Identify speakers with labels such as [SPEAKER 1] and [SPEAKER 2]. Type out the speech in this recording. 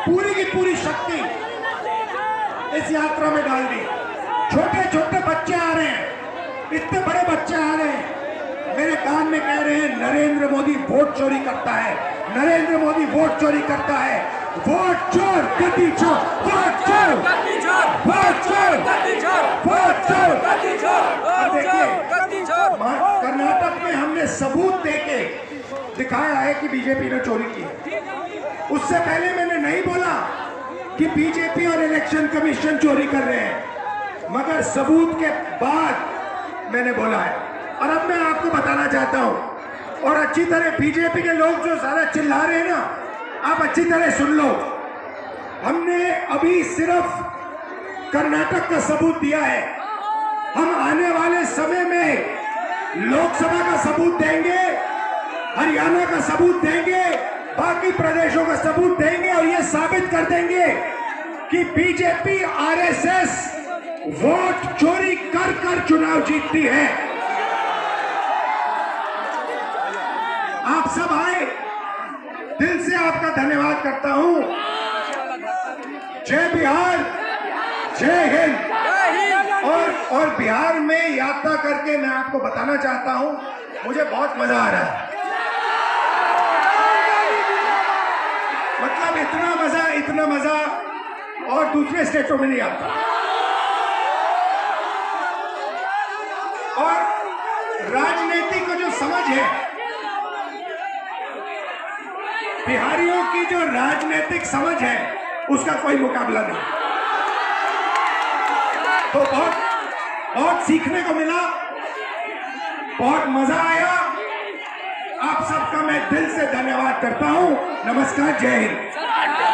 [SPEAKER 1] पूरी की पूरी शक्ति इस यात्रा में डाल दी। छोटे छोटे बच्चे आ रहे हैं, इतने बड़े बच्चे आ रहे हैं, मेरे कान में कह रहे हैं नरेंद्र मोदी वोट चोरी करता है, नरेंद्र मोदी वोट चोरी करता है, वोट चोर गद्दी चोर, वोट चोर गद्दी चोर, वोट चोर गद्दी चोर, वोट चोर गद्दी चोर। देखिए कर्नाटक में हमने सबूत देके दिखाया है कि बीजेपी ने चोरी की है। उससे पहले मैंने नहीं बोला कि बीजेपी और इलेक्शन कमीशन चोरी कर रहे हैं, मगर सबूत के बाद मैंने बोला है। और अब मैं आपको बताना चाहता हूं, और अच्छी तरह बीजेपी के लोग जो सारा चिल्ला रहे हैं ना, आप अच्छी तरह सुन लो। हमने अभी सिर्फ कर्नाटक का सबूत दिया है, हम आने वाले समय में लोकसभा का सबूत देंगे, हरियाणा का सबूत देंगे, बाकी प्रदेशों का सबूत देंगे और ये साबित कर देंगे कि बीजेपी आरएसएस वोट चोरी कर कर चुनाव जीतती है। आप सब आए, दिल से आपका धन्यवाद करता हूं। जय बिहार, जय हिंद। और बिहार में यात्रा करके मैं आपको बताना चाहता हूं, मुझे बहुत मजा आ रहा है। मतलब इतना मजा और दूसरे स्टेटों में नहीं आता। और राजनीति को जो समझ है, बिहारियों की जो राजनीतिक समझ है, उसका कोई मुकाबला नहीं। तो बहुत सीखने को मिला, बहुत मजा आया। आप सबका मैं दिल से धन्यवाद करता हूं। नमस्कार, जय हिंद।